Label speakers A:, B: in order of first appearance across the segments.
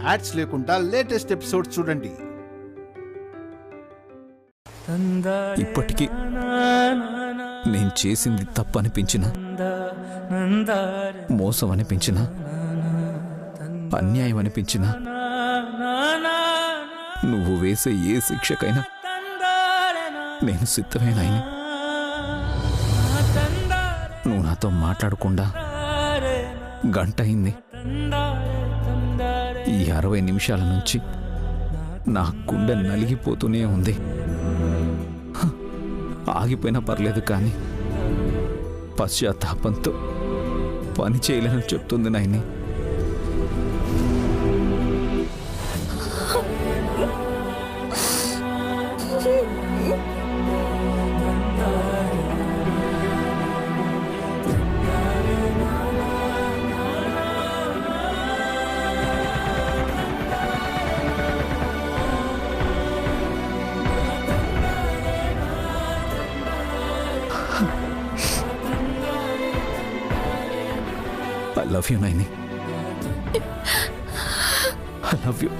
A: Ads లేకుండా latest episodes చూడండి.
B: ఇప్పటికీ నేను చేసింది తప్పనిపించినా, మోసం అనిపించినా, అన్యాయం అనిపించినా, నువ్వు వేసే ఏ శిక్షకైనా నేను సిద్ధమే నాయని. నువ్వు నాతో మాట్లాడకుండా గంట అయింది. ఈ 60 నిమిషాల నుంచి నా గుండె నలిగిపోతూనే ఉంది. ఆగిపోయినా పర్లేదు, కానీ పశ్చాత్తాపంతో పని చేయలేని చెప్తుంది Nayani. I love you, Naini. I love you.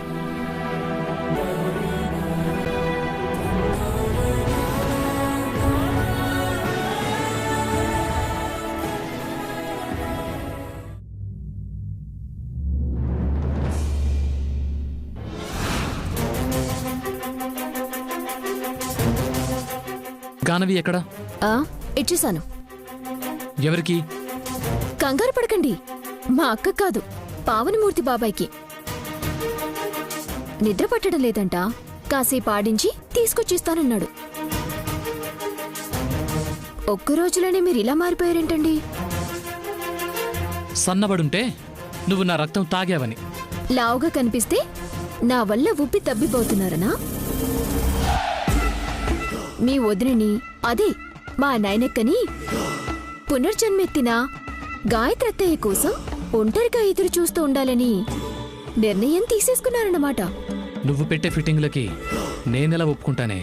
C: గానవి ఎక్కడ?
D: ఇచ్చేసాను.
C: ఎవరికి?
D: కంగారు పడకండి, మా అక్క కాదు, పావనమూర్తి బాబాయ్కి. నిద్ర పట్టడం లేదంట, కాసేపు ఆడించి తీసుకొచ్చిస్తానన్నాడు. ఒక్క రోజులోనే మీరు ఇలా మారిపోయారేంటండి?
C: సన్నబడుంటే నువ్వు నా రక్తం తాగావని.
D: లావుగా కనిపిస్తే నా వల్ల ఉబ్బి తబ్బిపోతున్నారనా? మీ వదినని, అదే మా నాయనక్కని పునర్జన్మెత్తిన గాయత్రత్తయ్య కోసం ఒంటరిగా ఎదురు చూస్తూ ఉండాలని నిర్ణయం తీసేసుకున్నారన్నమాట.
C: నువ్వు పెట్టే ఫిట్టింగ్లకి నేనెలా ఒప్పుకుంటానే?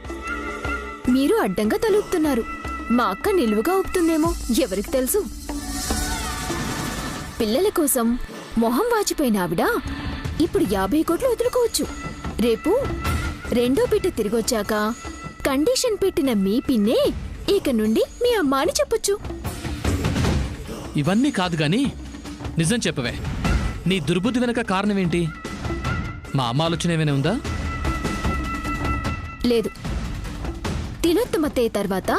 D: మీరు అడ్డంగా తలూపుతున్నారు. మా అక్క నిలువుగా ఒప్పుతుందేమో, ఎవరికి తెలుసు? పిల్లల కోసం మొహం వాచిపోయిన ఆవిడ ఇప్పుడు 50 కోట్లు వదులుకోవచ్చు. రేపు రెండో బిడ్డ తిరిగొచ్చాక కండిషన్ పెట్టిన మీ పిన్నే ఇక నుండి మీ అమ్మ అని చెప్పొచ్చు.
C: ఇవన్నీ కాదు గాని నిజం చెప్పవే, నీ దుర్బుద్ధి వెనక కారణమేంటి? మా అమ్మ ఆలోచన ఏమైనా ఉందా?
D: లేదు. తిలోత్తమత్తయ్య తర్వాత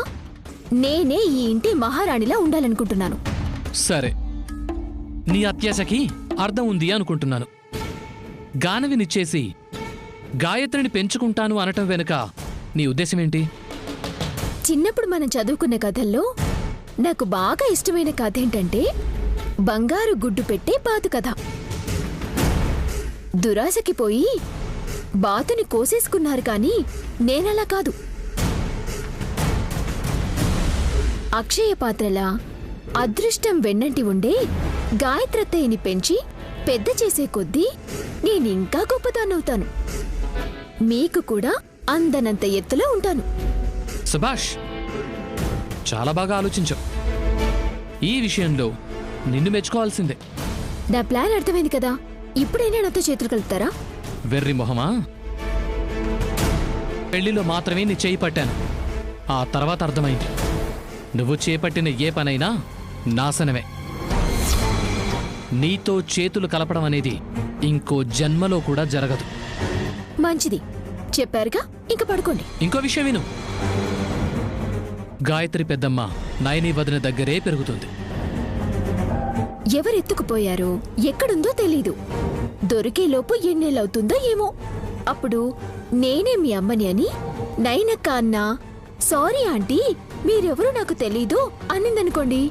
D: నేనే ఈ ఇంటి మహారాణిలా ఉండాలనుకుంటున్నాను.
C: సరే, నీ అత్యాశకి అర్థం ఉంది అనుకుంటున్నాను. గానవినిచ్చేసి గాయత్రిని పెంచుకుంటాను అనటం వెనుక నీ ఉద్దేశమేంటి?
D: చిన్నప్పుడు మనం చదువుకున్న కథల్లో నాకు బాగా ఇష్టమైన కథ ఏంటంటే బంగారు గుడ్డు పెట్టే బాతు కథ. దురాశకి పోయి బాతుని కోసేసుకున్నారు, కానీ నేనలా కాదు. అక్షయ పాత్రలా అదృష్టం వెన్నంటి ఉండే గాయత్రత్తయ్యని పెంచి పెద్ద చేసే కొద్దీ నేనింకా గొప్పదాన్నవుతాను. మీకు కూడా అందనంత ఎత్తులో ఉంటాను.
C: సుభాష్, చాలా బాగా ఆలోచించావు. ఈ విషయంలో నిన్ను మెచ్చుకోవాల్సిందే.
D: నా ప్లాన్ అర్థమైంది కదా, ఇప్పుడైనా నాతో చేతులు కలుపుతారా?
C: వెర్రి మొహమా? పెళ్లిలో మాత్రమే నీ చేయి పట్టాను, ఆ తర్వాత అర్థమైంది నువ్వు చేపట్టిన ఏ పనైనా నాశనమే. నీతో చేతులు కలపడం అనేది ఇంకో జన్మలో కూడా జరగదు.
D: మంచిది చెప్పారుగా, ఇంక పడుకోండి.
C: ఇంకో విషయం విను. గాయత్రి పెద్దమ్మ నాయని వదిన దగ్గరే పెరుగుతుంది.
D: ఎవరెత్తుకుపోయారో ఎక్కడుందో తెలీదు. దొరికేలోపు ఎన్నేళ్ళవుతుందో ఏమో. అప్పుడు నేనే మీ అమ్మని అని నైనక్క అన్నా, సారీ ఆంటీ మీరెవరూ నాకు తెలీదు అనిందనుకోండి,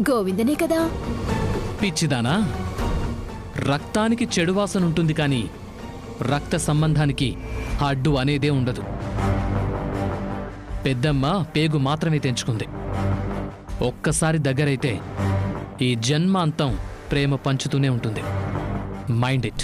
D: గోవిందనే కదా.
C: పిచ్చిదానా, రక్తానికి చెడు వాసనుంటుంది కానీ రక్త సంబంధానికి అడ్డు అనేదే ఉండదు. పెద్దమ్మ పేగు మాత్రమే తెంచుకుంది. ఒక్కసారి దగ్గరైతే ఈ జన్మాంతం ప్రేమ పంచుతూనే ఉంటుంది. Mind it.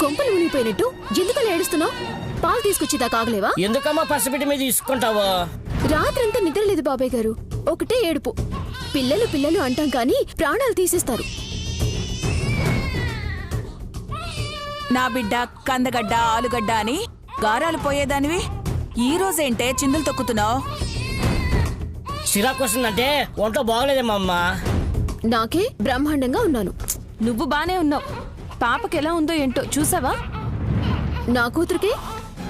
D: కొంపలు మునిగిపోయినట్టు ఎందుకలా ఏడుస్తున్నావు? పాలు తీసుకొచ్చేదాకా ఆగలేవా?
E: ఎందుకమ్మా పసిబిడ్డ మీద తీసుకుంటావో?
D: రాత్రంతా నిద్రలేదు బాబాయ్ గారు. ఒకటే ఏడుపు. పిల్లలు పిల్లలు అంటాం కానీ ప్రాణాలు తీసేస్తారు.
F: నా బిడ్డ కందగడ్డ ఆలుగడ్డ అని గారాలు పోయేదానివి ఈ రోజేంటే చిందులు తొక్కుతున్నావు?
E: సిరాకు వస్తుందంటే ఒంట్లో బాగలేదేమో అమ్మా.
D: నాకే బ్రహ్మాండంగా ఉన్నాను.
G: నువ్వు బానే ఉన్నావు. పాపకెలా ఉందో ఏంటో చూసావా?
D: నా కూతురికే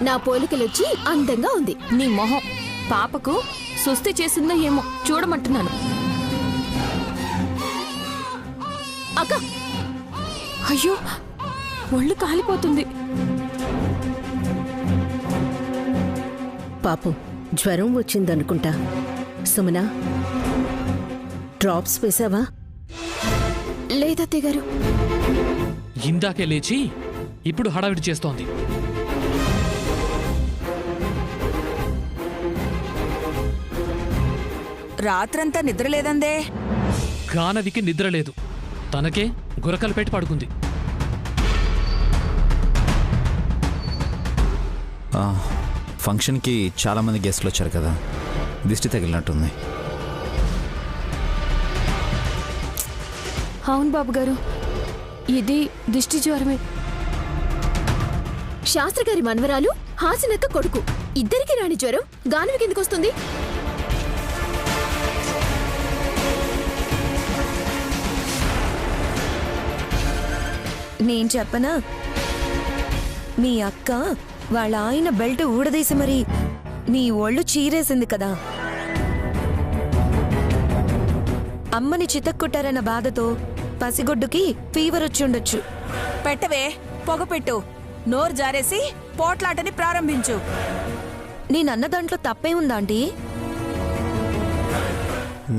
D: నా పోలికలొచ్చి అందంగా ఉంది.
G: నీ మొహం. పాపకు సుస్థి చేసిందో ఏమో చూడమంటున్నాను.
D: అక్క,
G: అయ్యో, ఒళ్ళు కాలిపోతుంది.
H: పాపం జ్వరం వచ్చిందనుకుంటా. సుమనా, డ్రాప్స్ వేసావా?
D: లేదత్తయ్య గారు.
C: ఇందాకే లేచి ఇప్పుడు హడావిడి చేస్తోంది.
F: రాత్రంతా నిద్రలేదందే.
C: గానవికి నిద్ర లేదు. తనకే గురకలు పెట్టి పడుకుంది.
B: ఫంక్షన్కి చాలామంది గెస్ట్లు వచ్చారు కదా, దిష్టి తగిలినట్టుంది.
G: అవును బాబు గారు, ఇది దిష్టి జ్వరమే.
D: శాస్త్రి గారి మనవరాలు హాసినక్క కొడుకు ఇద్దరికి రాని జ్వరం గానవికి ఎందుకు వస్తుంది?
I: నేను చెప్పనా? మీ అక్క వాళ్ళ ఆయన బెల్ట్ ఊడదీసి మరి నీ ఒళ్ళు చీరేసింది కదా. అమ్మని చితక్కొట్టారన్న బాధతో పసిగొడ్డుకి ఫీవర్ వచ్చి ఉండొచ్చు.
F: పెట్టవే, పొగ పెట్టు. నోరు జారేసి పోట్లాటని ప్రారంభించు.
I: నేనన్న దాంట్లో తప్పే ఉందా ఆంటీ?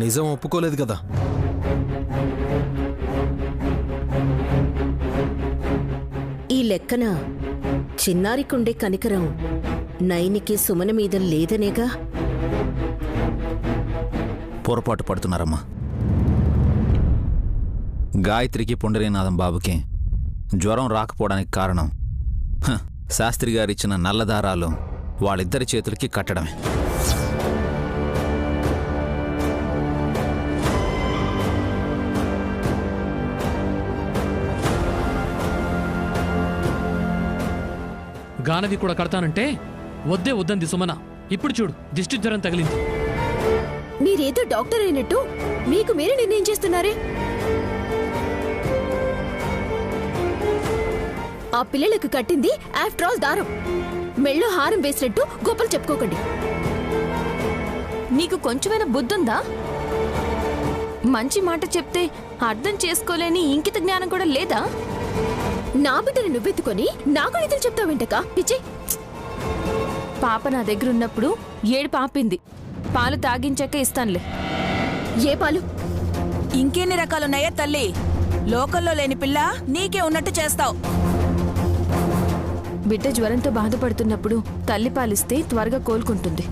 J: నిజం ఒప్పుకోలేదు కదా.
H: ఈ లెక్కన చిన్నారికుండే కనికరం నైనికి సుమన మీద లేదనేగా?
B: పొరపాటు పడుతున్నారమ్మా. గాయత్రికి పుండరీనాథం బాబుకి జ్వరం రాకపోవడానికి కారణం శాస్త్రి గారిచ్చిన నల్లదారాలు వాళ్ళిద్దరి చేతులకి కట్టడమే.
C: గానవి కూడా కడతానంటే వద్దే వద్దంది సుమన. ఇప్పుడు చూడు, దిష్టి జ్వరం తగిలింది.
D: మీరేదో డాక్టర్ అయినట్టు మీకు మీరే నిర్ణయం చేస్తున్నారే. ఆ పిల్లలకు కట్టింది ఆఫ్టర్ ఆల్ దారం. మెళ్ళో హారం వేసినట్టు గొప్పలు చెప్పుకోకండి.
G: నీకు కొంచెమైనా బుద్ధుందా? మంచి మాట చెప్తే అర్థం చేసుకోలేని ఇంకిత జ్ఞానం కూడా లేదా?
D: నా బిడ్డని నువ్వెత్తుకొని నాకు నిధులు చెప్తావేంటక్క? పిచ్చి.
G: పాప నా దగ్గర ఉన్నప్పుడు ఏడు పాపింది. పాలు తాగించాక ఇస్తానులే.
D: ఏ పాలు?
F: ఇంకెన్ని రకాలున్నాయే తల్లి. లోకల్లో లేని పిల్ల నీకే ఉన్నట్టు చేస్తావు.
G: బిడ్డ జ్వరంతో బాధపడుతున్నప్పుడు తల్లి పాలిస్తే త్వరగా కోలుకుంటుంది.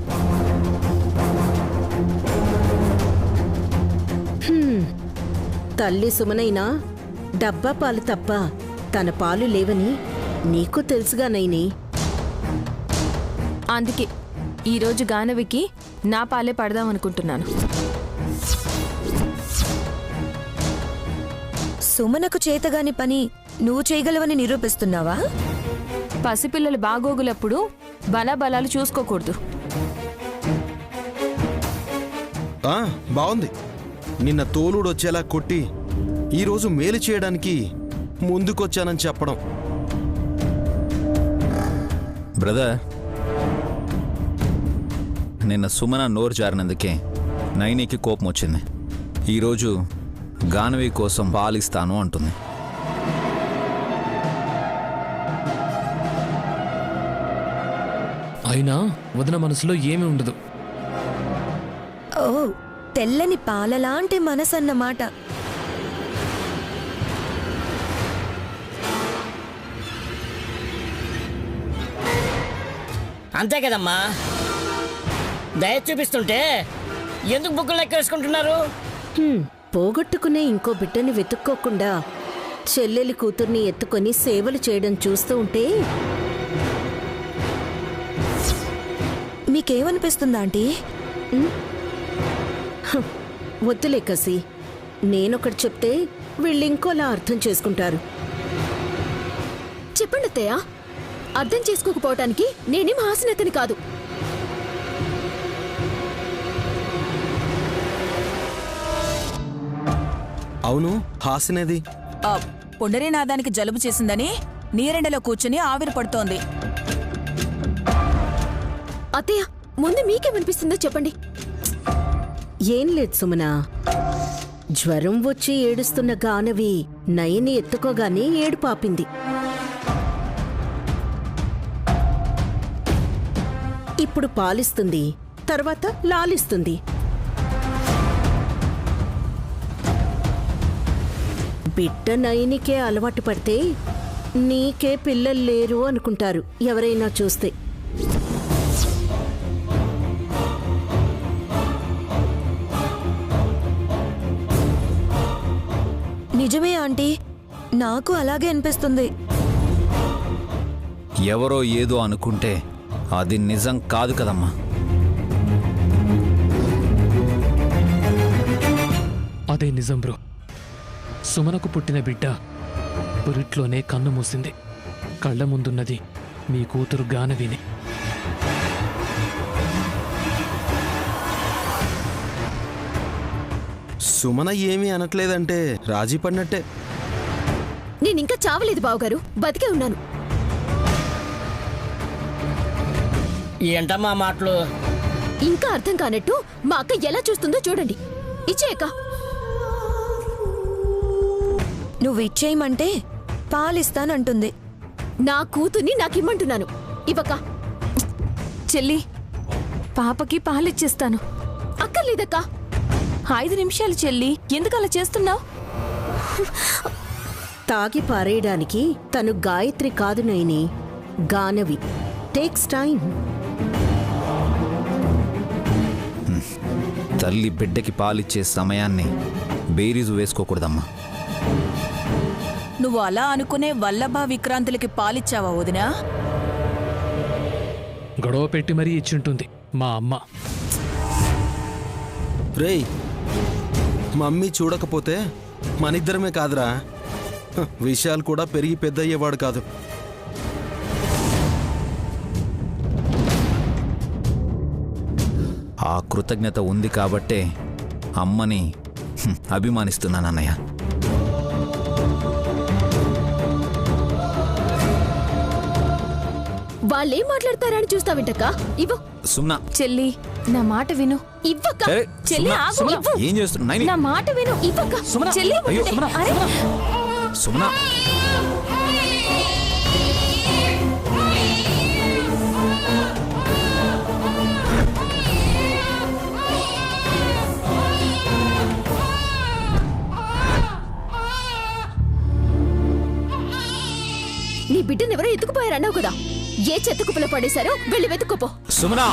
H: తల్లి సుమనైనా డబ్బా పాలు తప్ప తన పాలు లేవని నీకు తెలుసుగా నైని.
G: అందుకే ఈరోజు గానవికి నా పాలే పడదామనుకుంటున్నాను.
I: సుమనకు చేతగాని పని నువ్వు చేయగలవని నిరూపిస్తున్నావా?
G: పసిపిల్లల బాగోగులప్పుడు బలాబలాలు చూసుకోకూడదు.
J: బాగుంది. నిన్న తోలుడొచ్చేలా కొట్టి ఈరోజు మేలు చేయడానికి ముందుకొచ్చానని చెప్పడం.
B: బ్రదర్, నిన్న సుమన నోరు జారినందుకే నైనికి కోపం వచ్చింది. ఈరోజు గానవి కోసం పాలిస్తాను అంటుంది.
C: అయినా వదిన మనసులో ఏమీ ఉండదు.
I: ఓ, తెల్లని పాలలాంటి మనసన్నమాట.
E: అంతే కదమ్మా. దయ చూపిస్తుంటే ఎందుకు బుక్కులు లెక్క వేసుకుంటున్నారు?
H: పోగొట్టుకునే ఇంకో బిడ్డని వెతుక్కోకుండా చెల్లెలి కూతుర్ని ఎత్తుకొని సేవలు చేయడం చూస్తూ ఉంటే
I: మీకేమనిపిస్తుందా ఆంటీ?
H: వద్దులే కసి. నేనొకటి చెప్తే వీళ్ళు ఇంకోలా అర్థం చేసుకుంటారు.
D: చెప్పండి అత్తయ్య, అర్థం చేసుకోకపోవటానికి నేనేం హాసనతని కాదు.
J: అవును, హాసినేది?
F: పుండరీనాథానికి జలుబు చేసిందని నీరెండలో కూర్చుని ఆవిరి పడుతోంది.
D: అత్తయ్య, ముందు మీకేమనిపిస్తుందో చెప్పండి.
H: ఏం లేదు సుమనా, జ్వరం వచ్చి ఏడుస్తున్న గానవి నయని ఎత్తుకోగానే ఏడు పాపింది. ఇప్పుడు పాలిస్తుంది, తర్వాత లాలిస్తుంది. బిడ్డ నయనికే అలవాటు పడితే నీకే పిల్లలు లేరు అనుకుంటారు ఎవరైనా చూస్తే.
I: నిజమే ఆంటీ, నాకు అలాగే అనిపిస్తుంది.
B: ఎవరో ఏదో అనుకుంటే అది నిజం కాదు కదమ్మా.
C: అదే నిజం బ్రో. సుమనకు పుట్టిన బిడ్డ పురిట్లోనే కన్ను మూసింది. కళ్ళ ముందున్నది మీ కూతురు గానవిని.
J: సుమన ఏమీ అనట్లేదంటే రాజీ పడినట్టే.
D: నేనింకా చావలేదు బావగారు, బతికే ఉన్నాను.
E: ఏంటమ్మా మాటలు?
D: ఇంకా అర్థం కానట్టు మా అక్క ఎలా చూస్తుందో చూడండి. ఇచ్చేయక్క.
I: నువ్వు ఇచ్చేయమంటే పాలిస్తానంటుంది.
D: నా కూతుర్ని నాకిమ్మంటున్నాను. ఇవ్వక్క.
G: చెల్లి, పాపకి పాలిచ్చేస్తాను.
D: అక్కర్లేదక్కా.
G: 5 నిమిషాలు చెల్లి, ఎందుకు అలా చేస్తున్నావు?
H: తాగి పారేయడానికి తను గాయత్రి కాదు నైని, గానవి. Takes time.
B: తల్లి బిడ్డకి పాలిచ్చే సమయాన్ని బేరీజు వేసుకోకూడదమ్మా.
F: నువ్వు అలా అనుకునే వల్లభ విక్రాంతులకి పాలిచ్చావా వదినా?
C: గొడవ పెట్టి మరీ ఇచ్చుంటుంది మా అమ్మ.
J: రేయ్, మమ్మీ చూడకపోతే మనిద్దరమే కాదురా, విషయాలు కూడా పెరిగి పెద్దయ్యేవాడు కాదు.
B: ఆ కృతజ్ఞత ఉంది కాబట్టే అమ్మని అభిమానిస్తున్నాను అన్నయ్య.
D: వాళ్ళేం మాట్లాడతారని చూస్తావింటక్క. ఇవ్వు.
B: సుమ్నా.
G: చెల్లి, నా మాట విను.
D: ఇవ్వక్క.
B: అరే,
G: చెల్లి,
B: సుమ్నా,
G: ఆగు.
B: సుమ్నా,
G: ఇవ్వు.
B: ఏం చేస్తున్నావు నైని?
G: నా మాట విను.
D: ఇవ్వక్క.
G: చెల్లి,
B: అయ్యో,
G: ఉండే.
B: సుమ్నా,
G: అరే,
B: సుమ్నా.
D: నీ బిడ్డనెవరో ఎత్తుకుపోయారన్నావు కదా. ఏ చెత్తకుప్పలో పడేశారో వెళ్ళి వెతుక్కోపో.
B: సుమనా,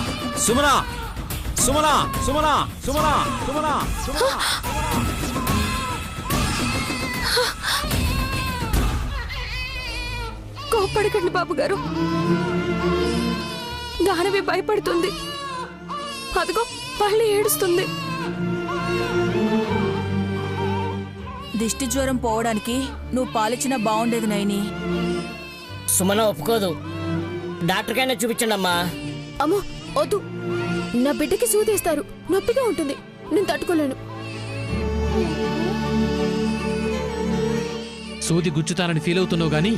B: సుమనా, సుమనా, సుమనా, సుమనా, సుమనా, సుమనా.
G: కోప్పడకండి బాబు గారు. గానవి భయపడుతుంది. అదిగో మళ్ళీ ఏడుస్తుంది.
F: దిష్టి జ్వరం పోవడానికి నువ్వు పాలిచ్చినా బాగుండేది నైని.
E: సుమన ఒప్పుకోదు. డాక్టర్కైనా చూపించండి అమ్మా.
D: అమ్మో వద్దు, నా బిడ్డకి సూదేస్తారు, నొప్పిగా ఉంటుంది, నేను తట్టుకోలేను.
C: సూది గుచ్చుతానని ఫీల్ అవుతున్నావు గాని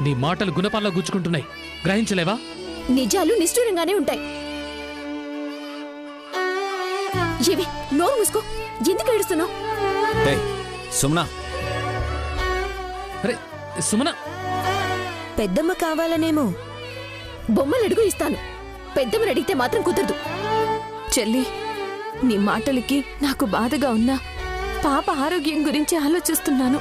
C: నీ మాటలు గుణపాల్లో గుచ్చుకుంటున్నాయి. గ్రహించలేవా?
D: నిజాలు నిష్ఠూరంగానే ఉంటాయి. ఏవి, నోరు మూసుకో. ఎందుకు ఏడుస్తున్నావు?
B: ఏయ్, సుమనా.
C: అరే సుమన,
I: పెద్దమ్మ కావాలనేమో.
D: బొమ్మలు అడుగు ఇస్తాను, పెద్దమ్మని అడిగితే మాత్రం కుదరదు.
G: చెల్లి, నీ మాటలకి నాకు బాధగా ఉన్నా పాప ఆరోగ్యం గురించి ఆలోచిస్తున్నాను.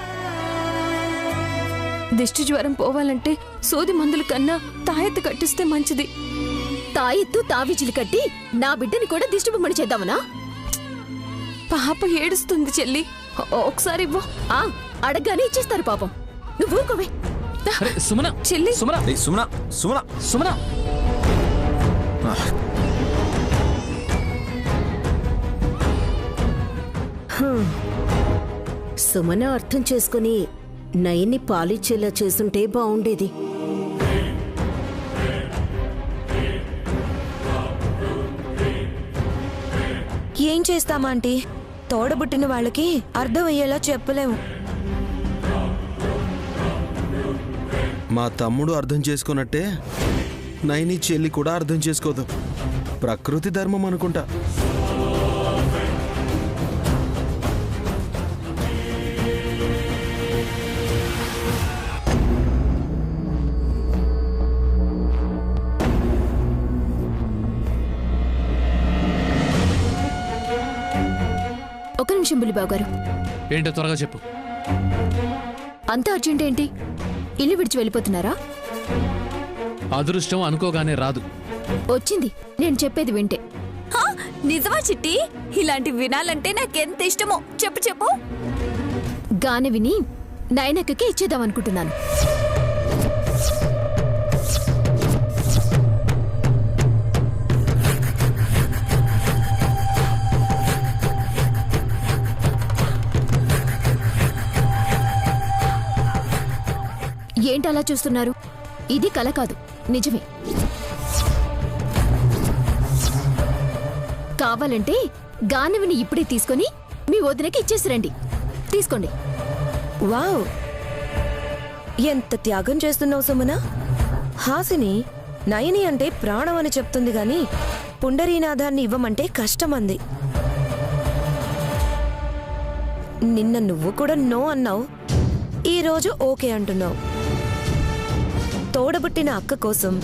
G: దిష్టి జ్వరం పోవాలంటే సోది మందుల కన్నా తాయెత్తు కట్టిస్తే మంచిది.
D: తాయెత్తు తావిజులు కట్టి నా బిడ్డని కూడా దిష్టి బొమ్మని చేద్దామనా?
G: పాప ఏడుస్తుంది చెల్లి, ఒకసారి ఇవ్వు.
D: అడగ్గానే ఇచ్చేస్తారు పాపం. నువ్వు ఊరుకోవే.
C: అరే సుమన
G: చెల్లి
C: సుమన
B: ఏయ్, సుమన సుమన
C: సుమన
H: సుమన అర్థం చేసుకుని నయన్ని పాలిచ్చేలా చేసుంటే బాగుండేది.
I: ఏం చేస్తామా ఆంటీ? తోడబుట్టిన వాళ్ళకి అర్థమయ్యేలా చెప్పలేము.
J: మా తమ్ముడు అర్థం చేసుకున్నట్టే నయని చెల్లి కూడా అర్థం చేసుకోదు. ప్రకృతి ధర్మం అనుకుంటా.
D: ఒక నిమిషం బుల్లిబాబు గారు.
C: ఏంటో త్వరగా చెప్పు.
D: అంత అర్జెంట్ ఏంటి? ఇల్లు విడిచి వెళ్ళిపోతున్నారా?
C: అదృష్టం అనుకోగానే రాదు.
D: వచ్చింది, నేను చెప్పేది వింటే.
F: నిజమా చిట్టి? ఇలాంటి వినాలంటే నాకెంత ఇష్టమో. చెప్పు చెప్పు.
D: గానవిని నయనక్కకి ఇచ్చేద్దాం అనుకుంటున్నాను. ఏంటలా చూస్తున్నారు? ఇది కల కాదు, నిజమే. కావాలంటే గానవిని ఇప్పుడే తీసుకొని మీ వదినకి ఇచ్చేసిరండి. తీసుకోండి.
I: వావ్, ఎంత త్యాగం చేస్తున్నావు సుమన. హాసిని నయని అంటే ప్రాణం అని చెప్తుంది గాని పుండరీనాథాన్ని ఇవ్వమంటే కష్టమంది. నిన్న నువ్వు కూడా నో అన్నావు, ఈరోజు ఓకే అంటున్నావు. తోడబుట్టిన అక్క కోసం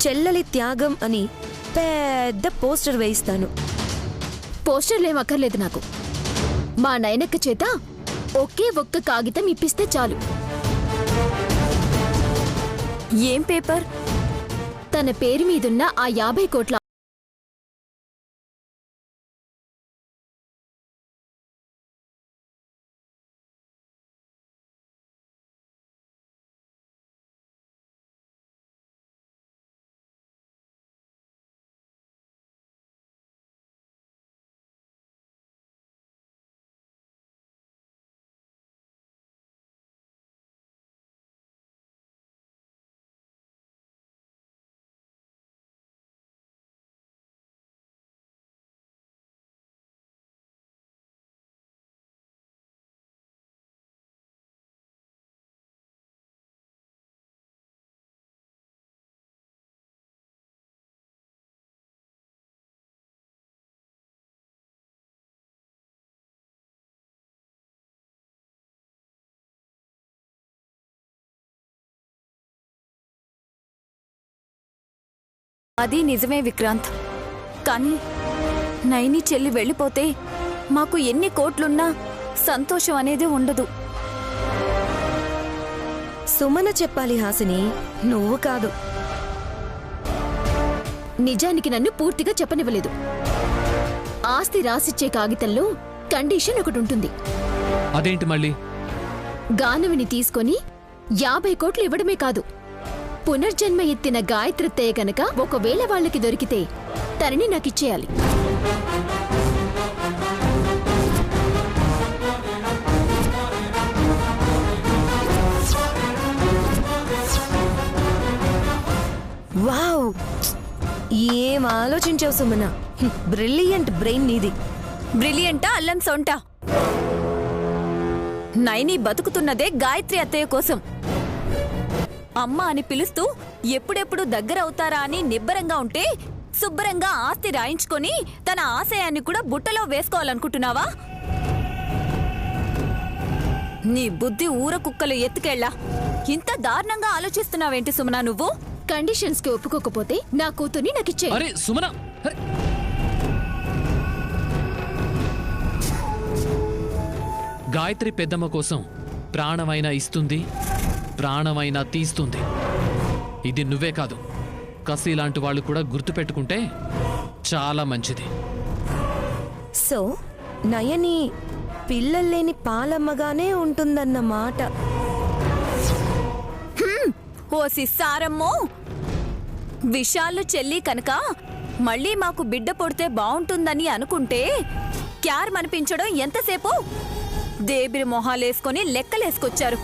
I: చెల్లెలి త్యాగం అని పెద్ద పోస్టర్ వేయిస్తాను.
D: పోస్టర్లేం అక్కర్లేదు నాకు. మా నయనక్క చేత ఒకే ఒక్క కాగితం ఇప్పిస్తే చాలు.
F: ఏం పేపర్?
D: తన పేరు మీదున్న ఆ 50 కోట్ల
F: అది నిజమే విక్రాంత్. కానీ నైని చెల్లి వెళ్ళిపోతే మాకు ఎన్ని కోట్లున్నా సంతోషం అనేది ఉండదు.
I: సుమన చెప్పాలి హాసిని, నువ్వు కాదు.
D: నిజానికి నన్ను పూర్తిగా చెప్పనివ్వలేదు. ఆస్తి రాసిచ్చే కాగితంలో కండిషన్ ఒకటి ఉంటుంది.
C: అదేంటి మళ్ళీ?
D: గానవిని తీసుకొని 50 కోట్లు ఇవ్వడమే కాదు, పునర్జన్మ ఎత్తిన గాయత్రత్తయ్య గనక ఒకవేళ వాళ్ళకి దొరికితే తనని నాకిచ్చేయాలి.
I: వావ్, ఏం ఆలోచించావు సుమన. బ్రిలియంట్ బ్రెయిన్ నీది.
F: బ్రిలియంటా అల్లం సొంట? నైని బతుకుతున్నదే గాయత్రి అత్తయ్య కోసం. అమ్మ అని పిలుస్తూ ఎప్పుడెప్పుడు దగ్గరవుతారా అని నిబ్బరంగా ఉంటే శుభ్రంగా ఆస్తి రాయించుకొని తన ఆశయాన్ని కూడా బుట్టలో వేసుకోవాలనుకుంటున్నావా? నీ బుద్ధి ఊర కుక్కలు ఎత్తుకెళ్ళా. ఇంత దారుణంగా ఆలోచిస్తున్నావేంటి సుమనా నువ్వు?
D: కండిషన్స్ కి ఒప్పుకోకపోతే నా కూతుర్ని నాకిచ్చే.
C: అరే సుమన, గాయత్రి పెద్దమ్మ కోసం ప్రాణమైనా ఇస్తుంది, ప్రాణమైనా తీస్తుంది. ఇది నువ్వే కాదు, కసి లాంటి వాళ్ళు కూడా గుర్తుపెట్టుకుంటే చాలా మంచిది.
I: సో నయని పిల్లల్లేని పాలమ్మగానే ఉంటుందన్న మాట.
F: ఓ సిస్సారమ్మో, విశాలు చెల్లి కనుక మళ్ళీ మాకు బిడ్డ పుడితే బావుంటుందని అనుకుంటే క్యార్ మనిపించడం ఎంతసేపు? దేబిరి మొహాలేసుకొని లెక్కలేసుకొచ్చారు.